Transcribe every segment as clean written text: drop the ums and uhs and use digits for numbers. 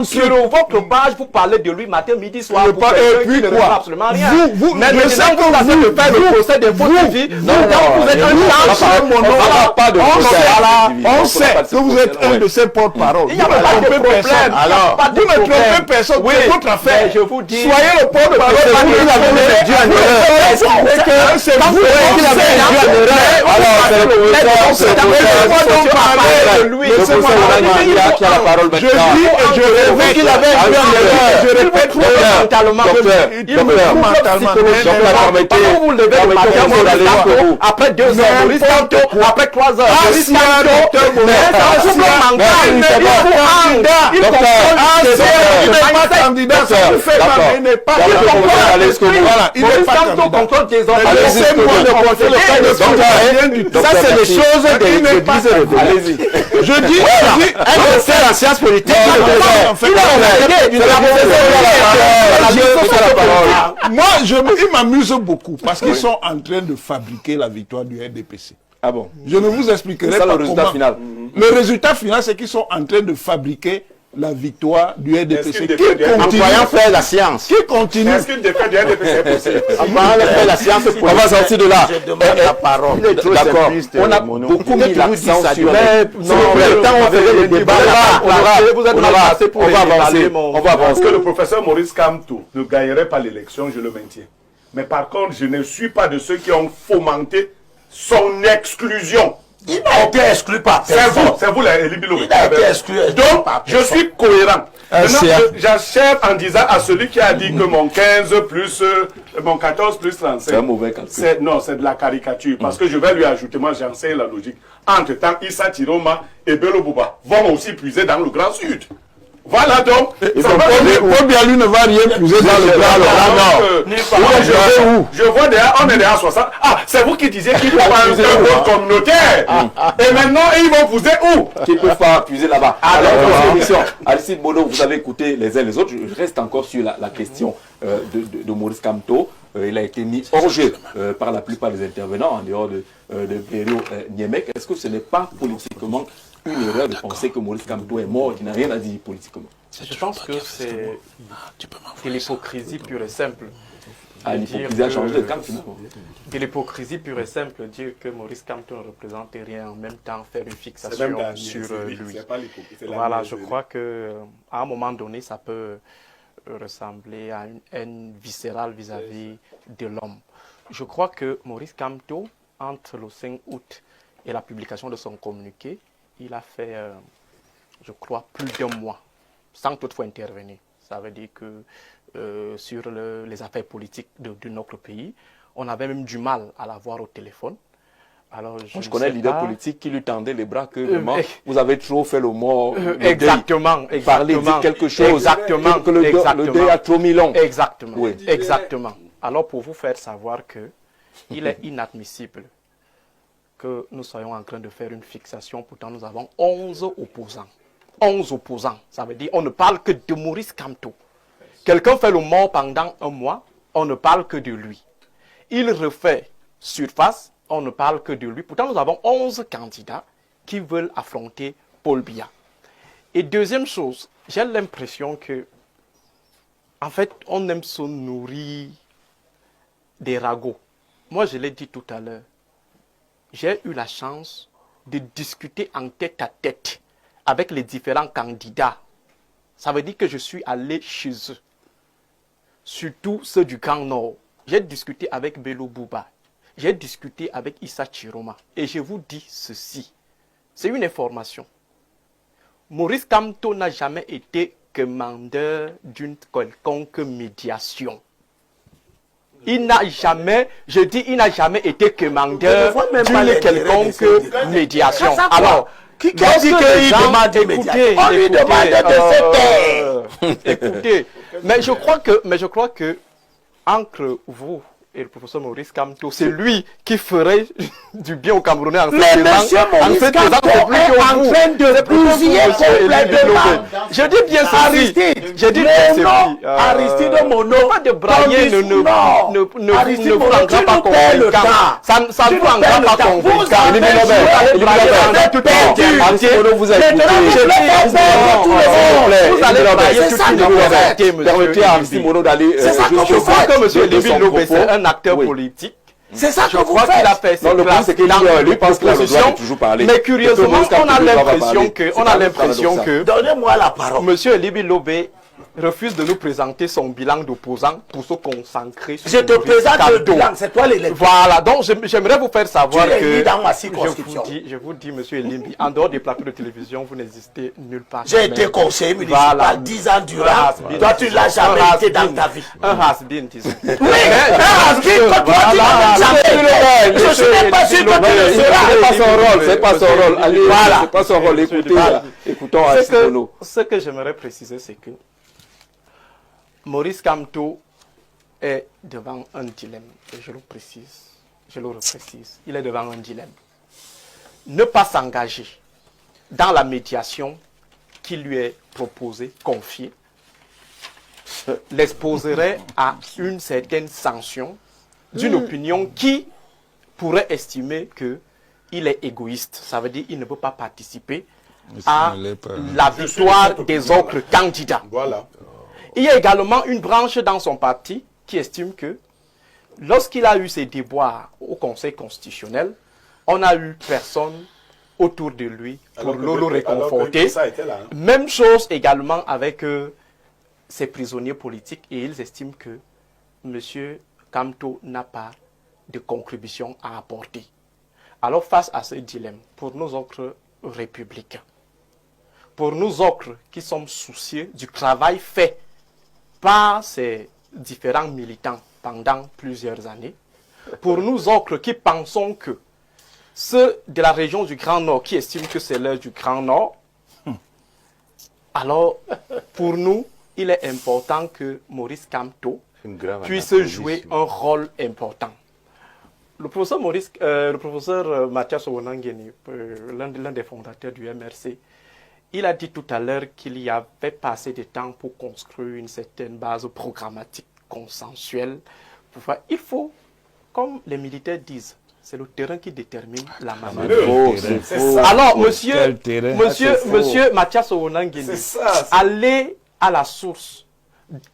sur votre page, vous parlez de lui matin, midi, soir. Et puis quoi? Absolument rien. Mais je sais que vous de faire le procès de faux TV. Vous êtes un on sait que vous êtes un de ces porte-parole. Il n'y a pas de problème. Vous ne trompez personne. C'est votre affaire. Je vous dis. Soyez le porte-parole. C'est vous qui l'avez induit en erreur. C'est vous qui l'avez induit en erreur. Alors, c'est le professeur. Qui a la parole maintenant. Je dis et je répète qu'il avait induit en erreur. Je répète mentalement. Vous levez le matin, après 2 heures, après 3 heures, il n'est pas ça c'est les choses des églises. Allez-y. Je dis, la science politique. Moi, il m'amuse beaucoup parce qu'ils sont en train de fabriquer la victoire du RDPC. Ah bon? Je ne vous expliquerai pas le résultat final. Le résultat final, c'est qu'ils sont en train de fabriquer la victoire du RDPC. Qui continue à faire la science. Qui continue? Est-ce qu'une défaite du RDPC est possible? Faire la science. On va sortir de là. Je demande la parole. D'accord. On a beaucoup mis l'accent sur le temps on faisait le débat. On va avancer. Que le professeur Maurice Kamto ne gagnerait pas l'élection, je le maintiens. Mais par contre, je ne suis pas de ceux qui ont fomenté son exclusion. Il n'a été exclu par personne. C'est vous, les Libilo. Il a été exclu. Donc, je suis cohérent. J'achève en disant à celui qui a dit que mon 15 plus, mon 14 plus 35. C'est un mauvais calcul. Non, c'est de la caricature. Parce que je vais lui ajouter, moi j'enseigne la logique. Entre-temps, Issa Tiroma et Bello Bouba vont aussi puiser dans le Grand Sud. Voilà donc. Paul Bialou ne va rien puiser dans le Grand. Je vois derrière, on est derrière 60. Ah, c'est vous qui disiez qu'il faut pas un vote communautaire. Et maintenant, ils vont pousser où? Qui ne peuvent pas puiser là-bas. Alors, Aristide Bono, vous avez écouté les uns les autres. Je reste encore sur la question de Maurice Kamto. Il a été mis hors jeu par la plupart des intervenants, en dehors de Pério Niemek. Est-ce que ce n'est pas politiquement une erreur de penser que Maurice Kamto est mort, qui n'a rien à dire politiquement? Je pense que c'est de l'hypocrisie pure et simple. L'hypocrisie a changé de camp finalement. De l'hypocrisie pure et simple, dire que Maurice Kamto ne représente rien, en même temps faire une fixation sur lui. Voilà, je crois qu'à un moment donné, ça peut ressembler à une haine viscérale vis-à-vis de l'homme. Je crois que Maurice Kamto, entre le 5 août et la publication de son communiqué, il a fait, je crois, plus d'1 mois, sans toutefois intervenir. Ça veut dire que sur les affaires politiques de notre pays, on avait même du mal à l'avoir au téléphone. Alors, je connais le leader politique qui lui tendait les bras que vraiment, vous avez trop fait le mot. Exactement. Parler, dire quelque chose. Exactement. Que le deuil a trop mis long. Exactement. Oui. Exactement. Alors, pour vous faire savoir que il est inadmissible que nous soyons en train de faire une fixation. Pourtant, nous avons 11 opposants. 11 opposants. Ça veut dire on ne parle que de Maurice Kamto. Quelqu'un fait le mort pendant 1 mois, on ne parle que de lui. Il refait surface, on ne parle que de lui. Pourtant, nous avons 11 candidats qui veulent affronter Paul Biya. Et deuxième chose, j'ai l'impression que, en fait, on aime se nourrir des ragots. Moi, je l'ai dit tout à l'heure. J'ai eu la chance de discuter en tête à tête avec les différents candidats. Ça veut dire que je suis allé chez eux. Surtout ceux du Grand Nord. J'ai discuté avec Bello Bouba. J'ai discuté avec Issa Tiroma. Et je vous dis ceci. C'est une information. Maurice Kamto n'a jamais été commandeur d'une quelconque médiation. Il n'a jamais, je dis, il n'a jamais été commandeur d'une quelconque médiation. Alors, qui a dit qu'il demande des médiations? On lui demande de se taire. Écoutez, mais je crois que entre vous et le professeur Maurice Kamto, c'est lui qui ferait du bien aux Camerounais en Mais monsieur Maurice Kamto est en train de bousiller complètement. Je dis bien ceci. Aristide, Je dis bien ceci. Aristide Mono, Pas de brailler ne vous Aristide rendra Mono, tu pas nous perds le convaincant. temps. Ça ne vous rendra pas convaincant. Vous avez Mono vous a écouté. Vous allez brailler toute une université, monsieur. Permettez à Aristide Mono d'aller. Je crois que monsieur Lévy Lobé, c'est un acteur politique. C'est ça que Je vous crois qu'il a fait ses Non, le problème, c'est qu'il lui pense qu'il a le droit de toujours parler. Mais curieusement, on a l'impression paradoxal. que Donnez-moi la parole. monsieur Lévy Lobé refuse de nous présenter son bilan d'opposant pour se concentrer sur Je te Maurice présente le Kamto. bilan, c'est toi l'électeur. Voilà, donc j'aimerais vous faire savoir Tu es que élu dans ma circonscription. je vous dis, monsieur Elimbi, en dehors des plateaux de télévision, vous n'existez nulle part. J'ai été conseiller municipal Voilà. 10 ans durant. Has-been. Toi, tu ne l'as jamais été dans ta vie. Un has-been, disons. Oui, un has-been, quand toi, tu n'as jamais été. Je ne suis même pas sûr que tu le seras. C'est pas son rôle, c'est pas son rôle. Allez, Voilà. c'est pas son rôle. Écoutez, Voilà. écoutons Aristide Mono. Ce que j'aimerais préciser, c'est que Maurice Kamto est devant un dilemme. Et je le précise, je le reprécise. Il est devant un dilemme. Ne pas s'engager dans la médiation qui lui est proposée, confiée, l'exposerait à une certaine sanction d'une opinion qui pourrait estimer qu'il est égoïste. Ça veut dire qu'il ne peut pas participer à la victoire des autres candidats. Voilà. Il y a également une branche dans son parti qui estime que lorsqu'il a eu ses déboires au Conseil constitutionnel, on n'a eu personne autour de lui pour le réconforter. Même chose également avec ses prisonniers politiques et ils estiment que M. Kamto n'a pas de contribution à apporter. Alors face à ce dilemme, pour nous autres républicains, pour nous autres qui sommes soucieux du travail fait par ces différents militants pendant plusieurs années, pour nous autres qui pensons que ceux de la région du Grand Nord qui estiment que c'est l'heure du Grand Nord, alors pour nous, il est important que Maurice Kamto puisse jouer un rôle important. Le professeur Mathias Owonangeni, l'un des fondateurs du MRC, il a dit tout à l'heure qu'il y avait pas assez de temps pour construire une certaine base programmatique consensuelle. Il faut, comme les militaires disent, c'est le terrain qui détermine la manière. Alors, monsieur Mathias Owonangeni, allez à la source,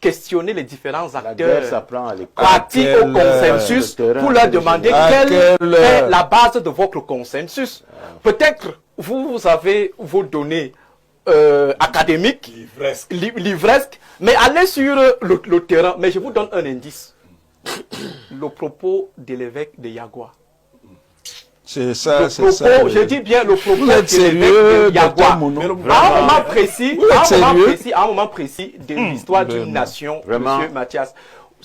questionner les différents acteurs, partis au consensus pour leur demander quelle est la base de votre consensus. Peut-être vous avez vos données académiques, livresques, mais allez sur le terrain. Mais je vous donne un indice. Le propos de l'évêque de Yagua. C'est ça, c'est ça. Je dis bien le propos de l'évêque de Yagua. À un moment précis de l'histoire d'une nation, monsieur Mathias.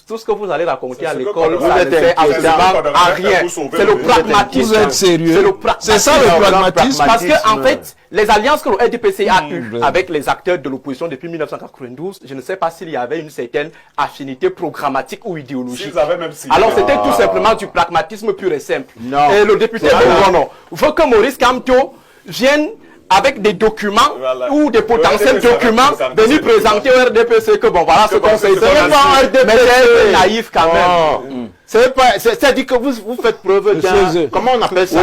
Tout ce que vous allez raconter à l'école, ça ne fait absolument à rien. C'est le pragmatisme. Vous êtes sérieux? C'est ça le pragmatisme. Parce que, en fait, les alliances que le RDPC a eues avec les acteurs de l'opposition depuis 1992, je ne sais pas s'il y avait une certaine affinité programmatique ou idéologique. Alors, c'était tout simplement du pragmatisme pur et simple. Et le député veut que Maurice Kamto vienne avec des documents ou des potentiels documents venus présenter au RDPC que bon voilà ce qu'on sait. Mais c'est naïf quand même. C'est-à-dire que vous faites preuve d'un... Comment on appelle ça?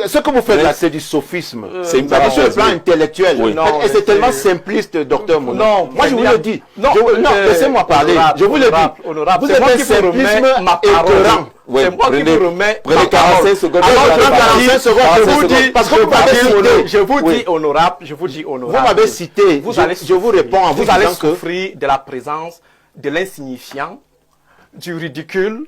Ce que vous faites là, c'est du sophisme. C'est sur le plan intellectuel. Et c'est tellement simpliste, docteur Mono. Non, moi je vous le dis. Non, laissez-moi parler. Je vous le dis. Vous êtes un simplisme écœurant. C'est moi qui vous remets. Prenez 45 secondes. Alors, 45 secondes. Parce que vous m'avez cité. Je vous dis honorable. Je vous dis honorable. Vous m'avez cité. Je vous réponds en vous disant que vous allez souffrir de la présence de l'insignifiant, du ridicule,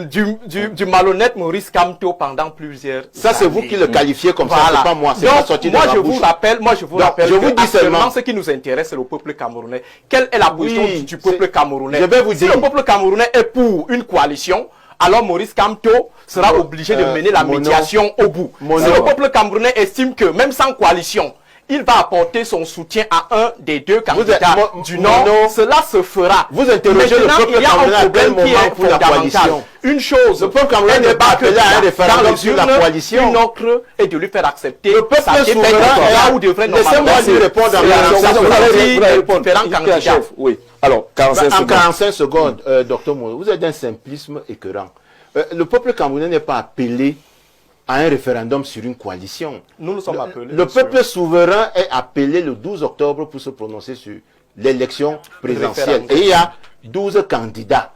du malhonnête Maurice Kamto pendant plusieurs années. Ça, c'est vous qui le qualifiez comme ça, c'est pas moi. Donc, moi, je vous rappelle que actuellement, ce qui nous intéresse, c'est le peuple camerounais. Quelle est la position du peuple camerounais? Je vais vous dire. Si le peuple camerounais est pour une coalition, alors Maurice Kamto sera obligé de mener la médiation au bout. Si le peuple camerounais estime que, même sans coalition, il va apporter son soutien à un des deux candidats du non, Nord, non. cela se fera. Vous interrogez le Maintenant, peuple il y a camerounais un à quel problème qui moment est pour la fondamental. coalition. Une chose, Le peuple camerounais n'est pas appelé à un référendum sur la coalition. Une autre est de lui faire accepter Le peuple sa défaite souverain là où devrait laissez-moi lui répondre en Vous allez répondre. différents candidats. Chef, oui. Alors, 45 En secondes. 45 secondes, docteur Mono, vous êtes d'un simplisme écœurant. Le peuple camerounais n'est pas appelé à un référendum sur une coalition. Nous nous sommes appelés. Le peuple souverain est appelé le 12 octobre pour se prononcer sur l'élection présidentielle. Et il y a 12 candidats.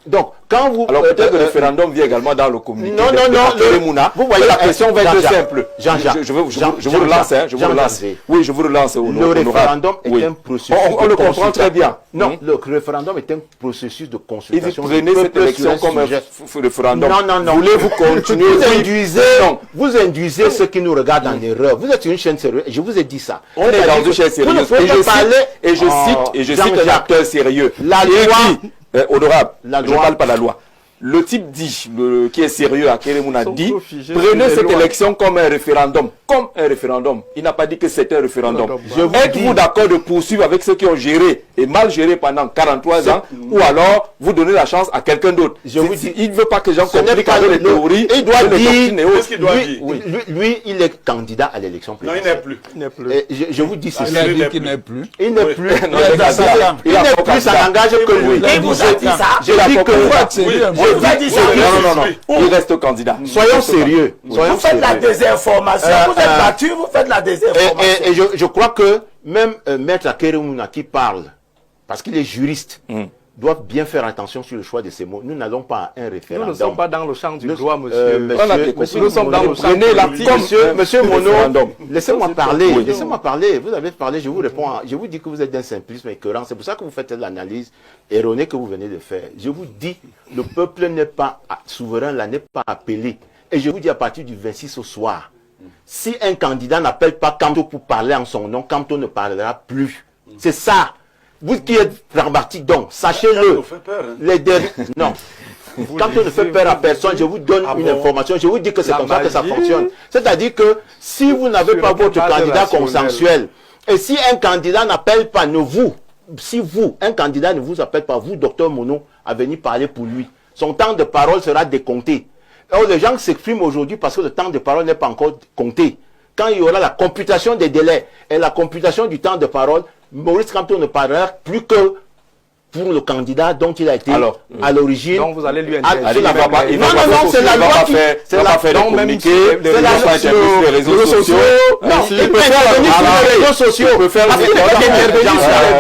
Donc, quand vous... Alors peut-être que le référendum vient également dans le communiqué. Non, non, non. Vous voyez, la question va être simple. Jean-Jacques. Je vous relance, hein, je vous relance. Oui, je vous relance. Le référendum est un processus on le comprend très bien. Non, le référendum est un processus de Et consultation. vous prenez cette élection comme un référendum. Non, non, non. Voulez-vous continuer? Vous induisez ceux qui nous regardent en erreur. Vous êtes une chaîne sérieuse. Je vous ai dit ça. On est dans une chaîne sérieuse. Et je cite un acteur sérieux. La loi... Honorable, je ne parle pas de la loi. Le type dit, qui est sérieux à Kérémouna dit, prenez cette élection comme un référendum. Comme un référendum. Il n'a pas dit que c'était un référendum. Êtes-vous d'accord de poursuivre avec ceux qui ont géré et mal géré pendant 43 ans ou alors vous donnez la chance à quelqu'un d'autre? Il ne veut pas que les gens compliquent avec les théories. Il doit dire, Qu'est-ce qu'il doit dire? lui, il est candidat à l'élection présidentielle. Non, il n'est plus. Je vous dis ceci. Il a dit qu'il n'est plus. Il n'est plus. Il n'est plus, ça n'engage que lui. Il vous a dit ça. Je dis que vous a dit ça. Non. Il reste candidat. soyons sérieux. Vous faites la désinformation. Vous êtes battu, vous faites la désinformation. Et je crois que même Maître Akeremouna qui parle, parce qu'il est juriste, doit bien faire attention sur le choix de ces mots. Nous n'allons pas à un référendum. Nous ne sommes pas dans le champ du droit, monsieur. Nous sommes dans le champ. Monsieur Mono, laissez-moi parler. Laissez-moi parler. Vous avez parlé, je vous réponds. Je vous dis que vous êtes d'un simplisme écœurant. C'est pour ça que vous faites l'analyse erronée que vous venez de faire. Je vous dis, le peuple n'est pas souverain, là n'est pas appelé. Et je vous dis à partir du 26 au soir, si un candidat n'appelle pas Kamto pour parler en son nom, Kamto ne parlera plus. C'est ça. Vous qui êtes pragmatique, donc, sachez-le. Les derniers... Non. Quand on ne fait peur à personne, je vous donne une information, je vous dis que c'est comme ça que ça fonctionne. C'est-à-dire que si vous n'avez pas votre candidat consensuel, et si un candidat n'appelle pas, un candidat ne vous appelle pas, vous, docteur Mono, à venir parler pour lui, son temps de parole sera décompté. Alors, les gens s'expriment aujourd'hui parce que le temps de parole n'est pas encore compté. Quand il y aura la computation des délais et la computation du temps de parole, Maurice Kamto ne parlera plus que pour le candidat dont il a été à l'origine. Donc vous allez lui interdire. Non, c'est la loi qui... C'est la faire des communiqués, c'est la loi sur les réseaux sociaux. Non, il peut intervenir sur les réseaux sociaux. Il peut faire les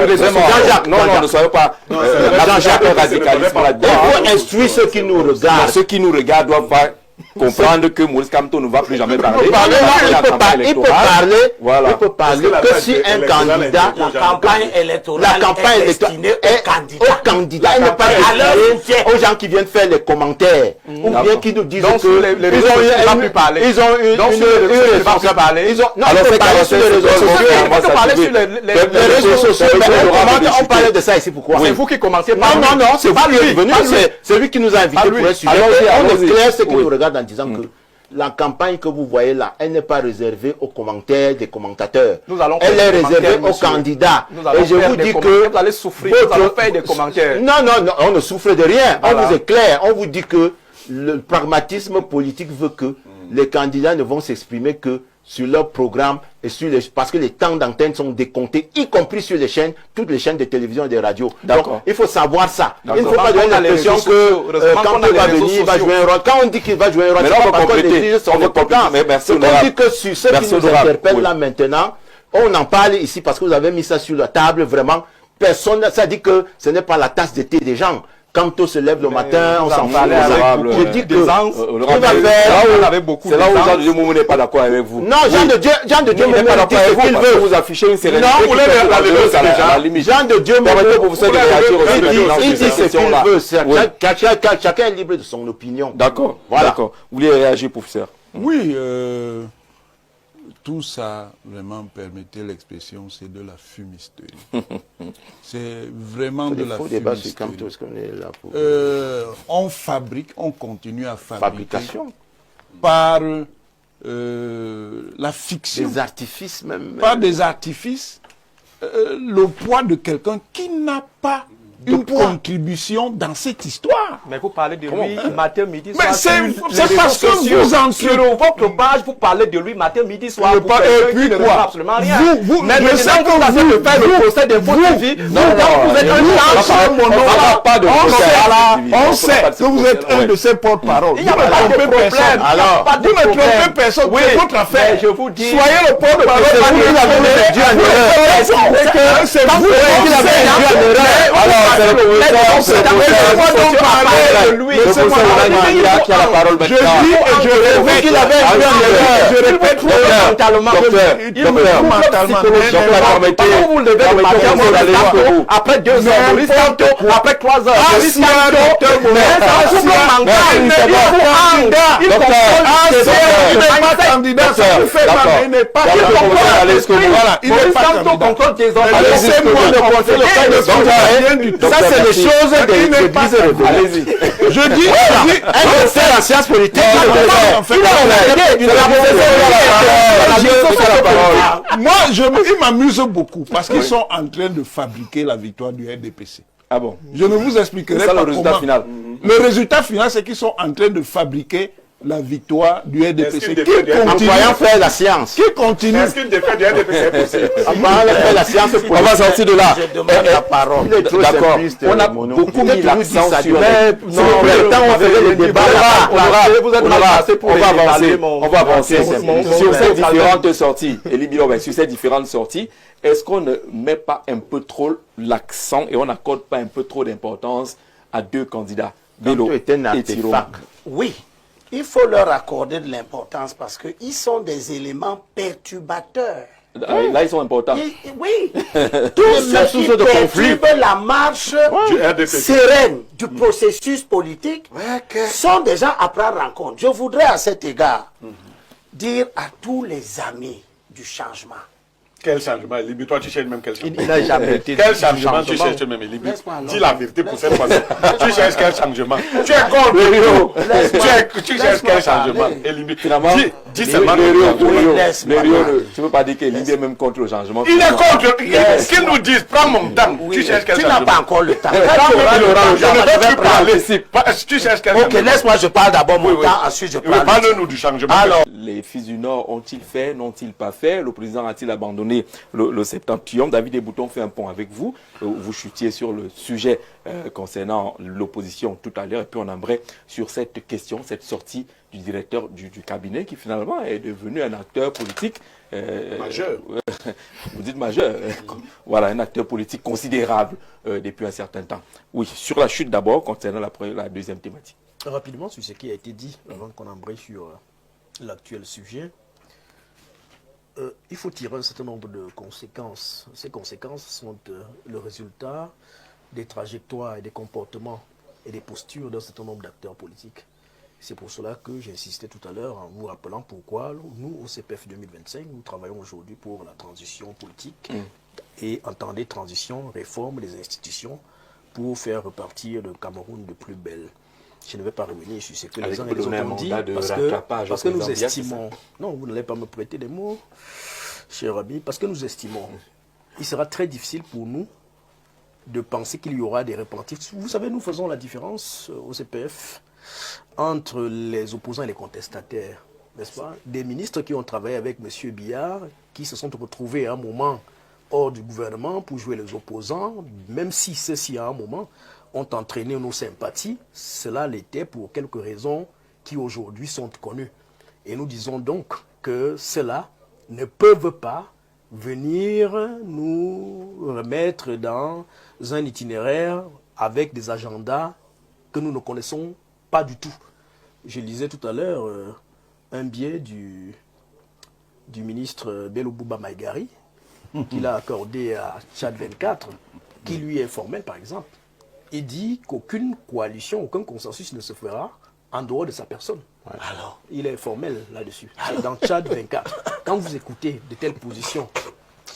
réseaux sociaux. Non, ne soyez pas... Jean-Jacques radicalisme là-dedans. Il faut instruire ceux qui nous regardent. Ceux qui nous regardent doivent pas comprendre que Maurice Kamto ne va plus jamais parler. Il peut parler que si un candidat, la campagne électorale est destinée au candidat, il n'est pas destiné aux gens qui viennent faire les commentaires ou bien qui nous disent que ils ont une responsabilité. Non, il peut parler sur les réseaux sociaux. Il peut parler sur les réseaux sociaux. On parlait de ça ici, pourquoi? C'est vous qui commencez par Non, c'est vous qui êtes venu. C'est lui qui nous a invités pour un sujet. On éclaire ceux qui nous regardent en disant que la campagne que vous voyez là, elle n'est pas réservée aux commentaires des commentateurs. Elle est réservée aux candidats. Et je vous dis que vous allez souffrir, vous allez faire des commentaires. Non, on ne souffre de rien. On vous éclaire. On vous dit que le pragmatisme politique veut que les candidats ne vont s'exprimer que sur leur programme et sur parce que les temps d'antenne sont décomptés, y compris sur les chaînes, toutes les chaînes de télévision et de radio. Donc, il faut savoir ça. Il ne faut pas donner l'impression que quand il va venir, il va jouer un rôle. Quand on dit qu'il va jouer un rôle, c'est parce que les juges sont compétents. On dit que sur ceux qui nous interpellent là maintenant, on en parle ici parce que vous avez mis ça sur la table, vraiment. Personne, ça dit que ce n'est pas la tasse de thé des gens. Quand on se lève le matin, on s'en fout. Je dis que c'est là où Jean de Dieu Moumou n'est pas d'accord avec vous. Non, Jean de Dieu Moumou n'est pas d'accord avec vous. Vous affichez une sérénité. Non, vous voulez la limite. Jean de Dieu Moumou, il dit ce qu'il veut. Chacun est libre de son opinion. D'accord. Vous voulez réagir, professeur? Oui, tout ça, vraiment, permettez l'expression, c'est de la fumisterie. C'est vraiment de la fumisterie. On fabrique, on continue à fabriquer par la fiction. Des artifices même. Pas des artifices. Le poids de quelqu'un qui n'a pas une contribution dans cette histoire. Mais vous parlez de lui matin, midi, soir. Mais c'est parce que vous en sur votre page, vous parlez de lui matin, midi, soir. Et puis quoi? Absolument rien. Mais je sais que vous allez faire le procès de votre vie. Vous êtes on sait que vous êtes un de ses porte-parole. Il n'y a pas de problème. Alors, vous ne trompez personne. C'est votre affaire. Je vous dis. Soyez le porte-parole. C'est vous qui l'avez induit en erreur. Alors, c'est le professeur qui a la parole maintenant. Je dis et je répète qu'il avait induit en erreur. Je répète mentalement. Comment vous levez le matin après 2 heures, après 3 heures, il n'est pas Ça, c'est les choses de l'église. Allez-y. Je dis, c'est la science politique. Moi, il m'amuse beaucoup parce qu'ils sont en train de fabriquer la victoire du RDPC. Ah bon? Je ne vous expliquerai pas le résultat comment. final. Le résultat final, c'est qu'ils sont en train de fabriquer la victoire du RDPC. En voyant faire la science. Qui continue? Est-ce qu'une défaite du RDPC est possible? En voyant faire la science. On va sortir de là. Je demande la parole. D'accord. On a beaucoup mis l'accent sur... Non, le temps on faisait le débat. On va avancer. Sur ces différentes sorties, Elie Bilobé, sur ces différentes sorties, est-ce qu'on ne met pas un peu trop l'accent et on n'accorde pas un peu trop d'importance à 2 candidats, Bello et Thilo? Oui, il faut leur accorder de l'importance parce qu'ils sont des éléments perturbateurs. Là, ils sont importants. Oui, tous ceux qui perturbent la marche sereine du processus politique sont déjà à prendre en compte. Je voudrais à cet égard dire à tous les amis du changement. Quel changement, Elibi? Toi, tu cherches même quel changement? Il n'a jamais été. Quel changement tu cherches même, Elibi? Dis la vérité pour cette fois-ci. Tu cherches quel changement? Tu es contre. Tu cherches quel changement, Elibi? Dis seulement. Tu ne peux pas dire qu'Elibi est même contre le changement. Il est contre. Qu'ils nous disent, prends mon temps. Tu cherches quel changement? Tu n'as pas encore le temps. Je ne veux plus parler. Tu cherches quel changement? Ok, laisse-moi, je parle d'abord mon temps, ensuite je parle. Parle-nous du changement. Alors, les fils du Nord ont-ils fait, n'ont-ils pas fait? Le président a-t-il abandonné le septentrion? David Bouton fait un pont avec vous. Vous chutiez sur le sujet concernant l'opposition tout à l'heure. Et puis on aimerait sur cette question, cette sortie du directeur du cabinet qui finalement est devenu un acteur politique. Majeur. Vous dites majeur. Voilà, un acteur politique considérable depuis un certain temps. Oui, sur la chute d'abord, concernant la deuxième thématique. Rapidement sur ce qui a été dit, avant qu'on embraye sur l'actuel sujet. Il faut tirer un certain nombre de conséquences. Ces conséquences sont le résultat des trajectoires et des comportements et des postures d'un certain nombre d'acteurs politiques. C'est pour cela que j'insistais tout à l'heure en vous rappelant pourquoi nous, au CPF 2025, nous travaillons aujourd'hui pour la transition politique et entendez transition, réforme des institutions pour faire repartir le Cameroun de plus belle. Je ne vais pas revenir sur ce que les uns et les autres ont dit parce que nous estimons... Non, vous n'allez pas me prêter des mots, cher ami, parce que nous estimons il sera très difficile pour nous de penser qu'il y aura des repentis. Vous savez, nous faisons la différence au CPF entre les opposants et les contestataires, n'est-ce pas? Des ministres qui ont travaillé avec M. Biard, qui se sont retrouvés à un moment hors du gouvernement pour jouer les opposants, même si ceux-ci à un moment ont entraîné nos sympathies, cela l'était pour quelques raisons qui aujourd'hui sont connues. Et nous disons donc que cela ne peuvent pas venir nous remettre dans un itinéraire avec des agendas que nous ne connaissons pas du tout. Je lisais tout à l'heure un billet du ministre Bello Bouba Maïgari qu'il a accordé à Tchad 24, qui lui est formel par exemple. Il dit qu'aucune coalition, aucun consensus ne se fera en dehors de sa personne. Alors, il est formel là-dessus. C'est dans Tchad 24. Quand vous écoutez de telles positions,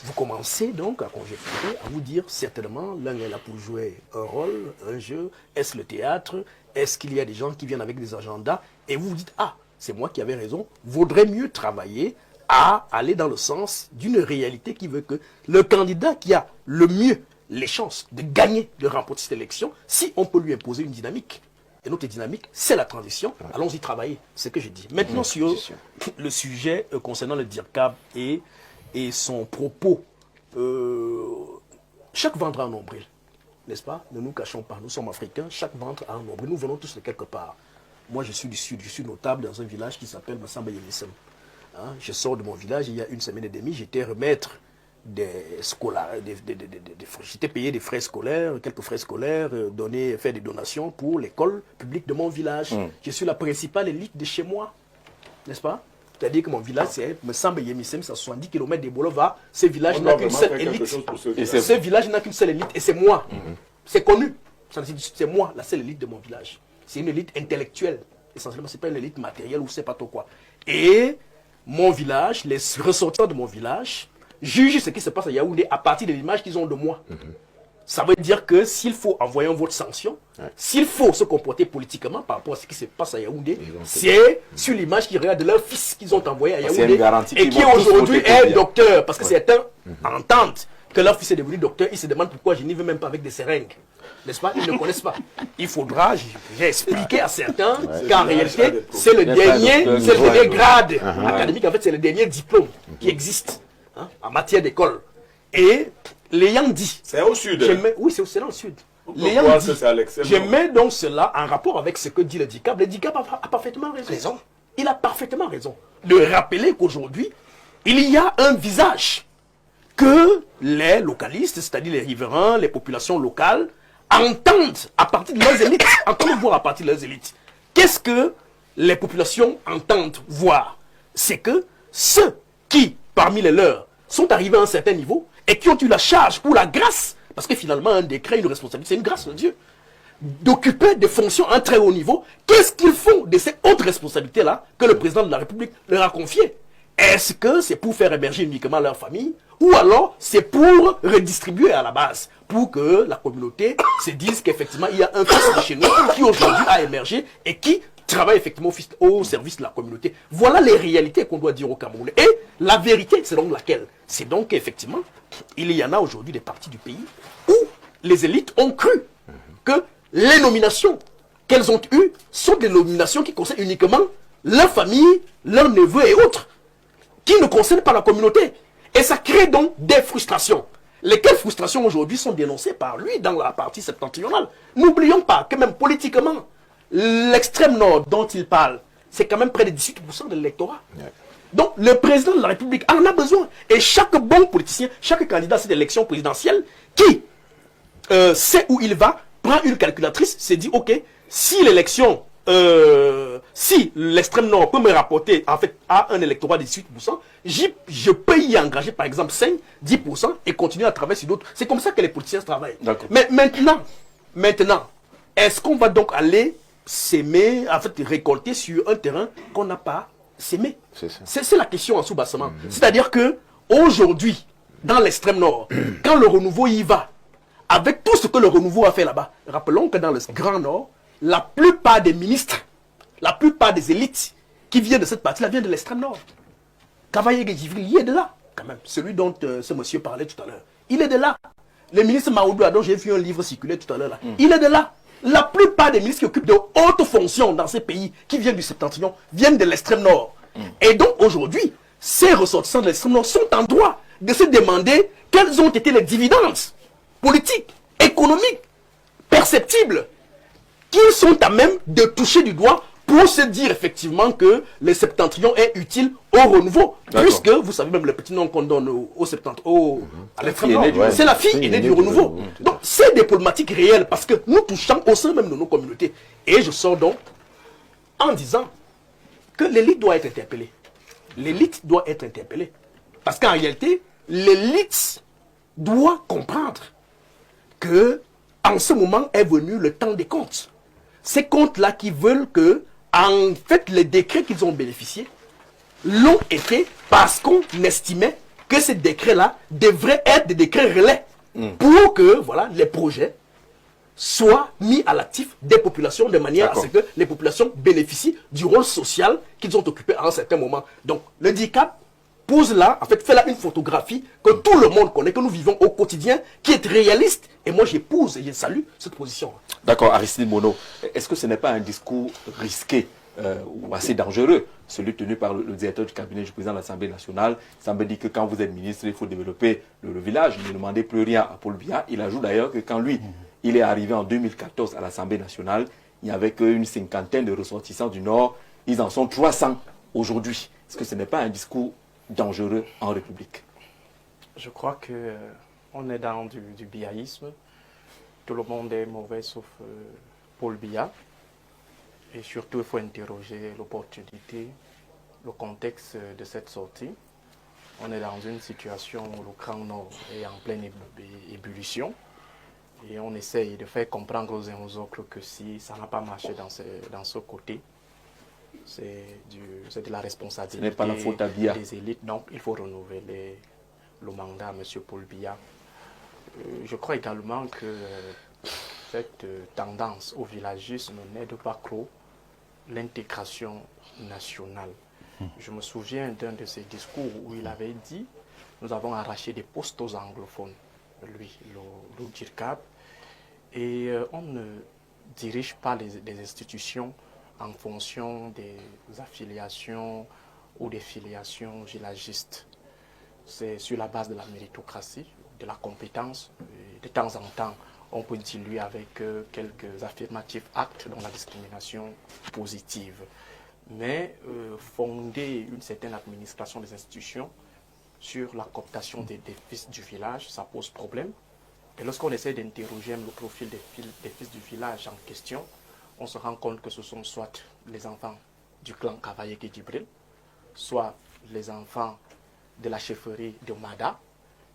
vous commencez donc à conjecturer, à vous dire certainement, l'un est là pour jouer un rôle, un jeu. Est-ce le théâtre? Est-ce qu'il y a des gens qui viennent avec des agendas? Et vous vous dites, ah, c'est moi qui avais raison, vaudrait mieux travailler à aller dans le sens d'une réalité qui veut que le candidat qui a le mieux les chances de gagner, de remporter cette élection, si on peut lui imposer une dynamique. Et notre dynamique, c'est la transition. Allons-y travailler, c'est ce que je dis. Maintenant, sur le sujet concernant le DIRCAB et son propos, chaque ventre a un nombril, n'est-ce pas? Ne nous cachons pas, nous sommes africains, chaque ventre a un nombril. Nous venons tous de quelque part. Moi, je suis du sud, je suis notable dans un village qui s'appelle Massamba Yemisem. Hein? Je sors de mon village, il y a 1 semaine et demie, j'étais remettre j'étais payé des frais scolaires, quelques frais scolaires, faire des donations pour l'école publique de mon village. Je suis la principale élite de chez moi, n'est-ce pas? C'est-à-dire que mon village, c'est Massamba Yemisem, c'est à 70 km des Bolova. Ce village n'a qu'une seule élite. Ce village n'a qu'une seule élite et c'est moi. C'est connu. C'est moi, la seule élite de mon village. C'est une élite intellectuelle. Essentiellement, ce n'est pas une élite matérielle ou je ne sais pas trop quoi. Et mon village, les ressortissants de mon village, jugent ce qui se passe à Yaoundé à partir de l'image qu'ils ont de moi. Ça veut dire que s'il faut envoyer un vote sanction, s'il faut se comporter politiquement par rapport à ce qui se passe à Yaoundé, c'est sur l'image qu'ils regardent de leur fils qu'ils ont envoyé à Yaoundé et qui aujourd'hui est docteur. Parce que certains entendent que leur fils est devenu docteur, ils se demandent pourquoi je n'y vais même pas avec des seringues. N'est-ce pas? Ils ne connaissent pas. Il faudra, j'ai expliqué à certains qu'en réalité, c'est le dernier grade académique, en fait, c'est le dernier diplôme qui existe en matière d'école. Et l'ayant dit... C'est au sud. Oui, c'est dans le sud. L'ayant dit, je mets donc cela en rapport avec ce que dit le DIRCAB. Le DIRCAB a parfaitement raison. Il a parfaitement raison de rappeler qu'aujourd'hui, il y a un visage que les localistes, c'est-à-dire les riverains, les populations locales, entendent à partir de leurs élites. Entendent voir à partir de leurs élites. Qu'est-ce que les populations entendent voir? C'est que ceux qui, parmi les leurs, sont arrivés à un certain niveau et qui ont eu la charge ou la grâce, parce que finalement un décret, une responsabilité, c'est une grâce de Dieu, d'occuper des fonctions à un très haut niveau, qu'est-ce qu'ils font de ces hautes responsabilités-là que le président de la République leur a confiées? Est-ce que c'est pour faire émerger uniquement leur famille ou alors c'est pour redistribuer à la base, pour que la communauté se dise qu'effectivement il y a un fils de chez nous qui aujourd'hui a émergé et qui travaille effectivement au service de la communauté. Voilà les réalités qu'on doit dire au Cameroun. Et la vérité, c'est donc laquelle? C'est donc qu'effectivement, il y en a aujourd'hui des parties du pays où les élites ont cru que les nominations qu'elles ont eues sont des nominations qui concernent uniquement leur famille, leurs neveux et autres, qui ne concernent pas la communauté. Et ça crée donc des frustrations. Lesquelles frustrations aujourd'hui sont dénoncées par lui dans la partie septentrionale. N'oublions pas que même politiquement, l'extrême nord dont il parle, c'est quand même près de 18% de l'électorat. Donc le président de la République en a besoin. Et chaque bon politicien, chaque candidat à cette élection présidentielle qui sait où il va, prend une calculatrice, s'est dit, ok, si l'élection, si l'extrême nord peut me rapporter en fait à un électorat de 18%, je peux y engager par exemple 5, 10% et continuer à travailler sur d'autres. C'est comme ça que les politiciens travaillent. Mais maintenant, est-ce qu'on va donc aller s'aimer, en fait récolter sur un terrain qu'on n'a pas s'aimer? C'est la question en sous-bassement. C'est-à-dire que aujourd'hui, dans l'extrême nord, quand le renouveau y va, avec tout ce que le renouveau a fait là-bas, rappelons que dans le Grand Nord, la plupart des ministres, la plupart des élites qui viennent de cette partie-là viennent de l'extrême nord. Cavaillé Guéjivril, il est de là, quand même. Celui dont ce monsieur parlait tout à l'heure. Il est de là. Le ministre Maoudou, dont j'ai vu un livre circuler tout à l'heure, là, il est de là. La plupart des ministres qui occupent de hautes fonctions dans ces pays, qui viennent du septentrion, viennent de l'extrême nord. Et donc aujourd'hui, ces ressortissants de l'extrême nord sont en droit de se demander quels ont été les dividendes politiques, économiques, perceptibles, qu'ils sont à même de toucher du doigt pour se dire effectivement que le septentrion est utile au renouveau. Puisque, vous savez même le petit nom qu'on donne au septentrion, à l'extrême nord, c'est la fille aînée du renouveau. Donc c'est des problématiques réelles parce que nous touchons au sein même de nos communautés. Et je sors donc en disant que l'élite doit être interpellée. L'élite doit être interpellée. Parce qu'en réalité, l'élite doit comprendre que en ce moment est venu le temps des comptes. Ces comptes-là qui veulent que, en fait, les décrets qu'ils ont bénéficiés l'ont été parce qu'on estimait que ces décrets-là devraient être des décrets relais pour que, voilà, les projets soit mis à l'actif des populations de manière à ce que les populations bénéficient du rôle social qu'ils ont occupé à un certain moment. Donc, le DICAP pose là, en fait, fait là une photographie que tout le monde connaît, que nous vivons au quotidien, qui est réaliste. Et moi, j'épouse et je salue cette position. D'accord, Aristide Mono. Est-ce que ce n'est pas un discours risqué ou assez dangereux, celui tenu par le directeur du cabinet du président de l'Assemblée nationale? Ça me dit que quand vous êtes ministre, il faut développer le village. Il ne demandait plus rien à Paul Biya. Il ajoute d'ailleurs que quand lui, il est arrivé en 2014 à l'Assemblée nationale, il n'y avait qu'une cinquantaine de ressortissants du Nord. Ils en sont 300 aujourd'hui. Est-ce que ce n'est pas un discours dangereux en République? Je crois qu'on est dans du biaïsme. Tout le monde est mauvais sauf Paul Biya. Et surtout, il faut interroger l'opportunité, le contexte de cette sortie. On est dans une situation où le Grand Nord est en pleine ébullition. Et on essaye de faire comprendre aux uns aux autres que si ça n'a pas marché dans ce côté, c'est de la responsabilité. Ce n'est pas la faute à Biya. Des élites. Donc, il faut renouveler le mandat à M. Paul Biya. Je crois également que cette tendance au villagisme n'aide pas trop l'intégration nationale. Je me souviens d'un de ses discours où il avait dit « Nous avons arraché des postes aux anglophones ». Lui, le DIRCAP. Et on ne dirige pas les institutions en fonction des affiliations ou des filiations villagistes. C'est sur la base de la méritocratie, de la compétence. Et de temps en temps, on peut diluer avec quelques affirmatifs actes dans la discrimination positive. Mais fonder une certaine administration des institutions sur la cooptation des fils du village, ça pose problème. Et lorsqu'on essaie d'interroger le profil des fils du village en question, on se rend compte que ce sont soit les enfants du clan Kavaye Djibril, soit les enfants de la chefferie de Mada,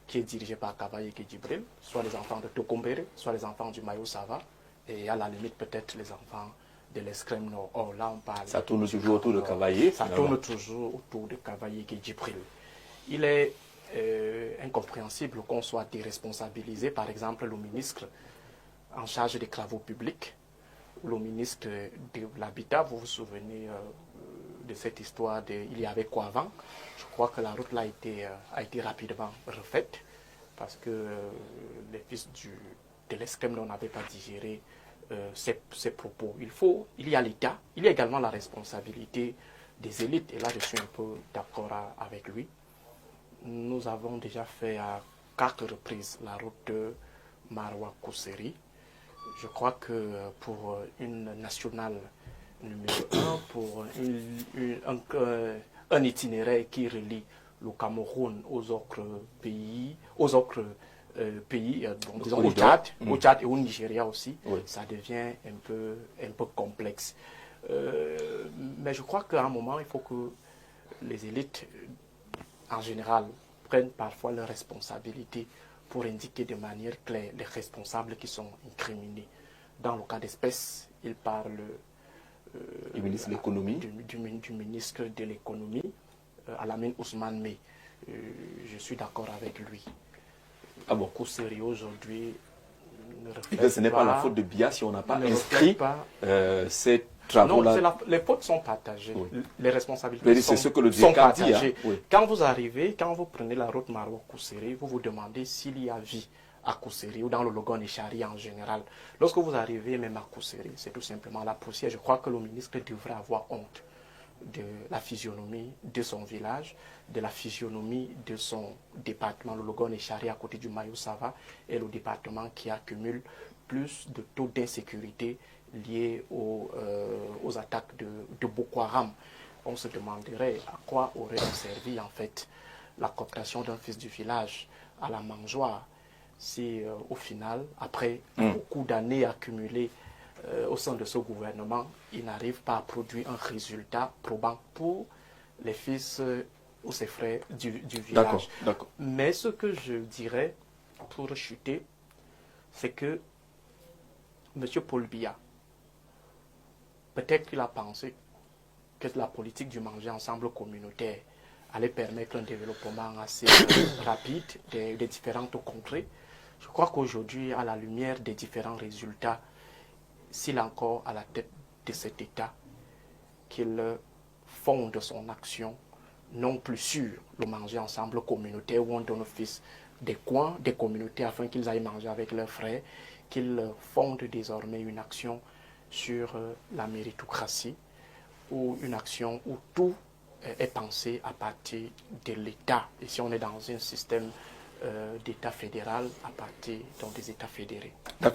qui est dirigée par Kavaye Djibril, soit les enfants de Tokombere, soit les enfants du Mayo Sava, et à la limite peut-être les enfants de l'extrême nord. Or là on parle... Ça tourne toujours autour de Kavaye. Ça tourne toujours autour de Kavaye Djibril. Il est incompréhensible qu'on soit déresponsabilisé, par exemple, le ministre en charge des travaux publics, le ministre de l'Habitat. Vous vous souvenez de cette histoire il y avait quoi avant? Je crois que la route là a été rapidement refaite parce que les fils de l'extrême n'avaient pas digéré ces propos. Il y a l'État, il y a également la responsabilité des élites, et là je suis un peu d'accord avec lui. Nous avons déjà fait à 4 reprises la route de Maroua-Kousseri. Je crois que pour une nationale numéro 1, pour un itinéraire qui relie le Cameroun aux autres pays, disons au Tchad et au Nigeria aussi, ça devient un peu complexe. Mais je crois qu'à un moment, il faut que les élites en général prennent parfois leurs responsabilités pour indiquer de manière claire les responsables qui sont incriminés. Dans le cas d'espèce, il parle du ministre de l'économie, du ministre de l'économie, Alamine Ousmane Mey. Je suis d'accord avec lui. Beaucoup sérieux aujourd'hui. Ce n'est pas la faute de Biya si on n'a pas inscrit cette... Non, les fautes sont partagées. Oui. Les responsabilités sont partagées. Oui. Quand vous prenez la route Maroua-Kousseri, vous vous demandez s'il y a vie à Kousseri ou dans le Logon et Chari en général. Lorsque vous arrivez même à Kousseri, c'est tout simplement la poussière. Je crois que le ministre devrait avoir honte de la physionomie de son village, de la physionomie de son département, le Logon et Chari à côté du Mayo Sava, et le département qui accumule plus de taux d'insécurité liés aux attaques de Boko Haram. On se demanderait à quoi aurait servi en fait la cooptation d'un fils du village à la mangeoire si au final, après beaucoup d'années accumulées au sein de ce gouvernement, il n'arrive pas à produire un résultat probant pour les fils ou ses frères du village. D'accord. Mais ce que je dirais pour chuter, c'est que M. Paul Biya, peut-être qu'il a pensé que la politique du manger ensemble communautaire allait permettre un développement assez rapide des différentes contrées. Je crois qu'aujourd'hui, à la lumière des différents résultats, s'il est encore à la tête de cet État, qu'il fonde son action non plus sur le manger ensemble communautaire où on donne au fils des coins, des communautés afin qu'ils aillent manger avec leurs frères, qu'il fonde désormais une action sur la méritocratie ou une action où tout est pensé à partir de l'État. Et si on est dans un système d'État fédéral, à partir donc, des États fédérés. D'accord.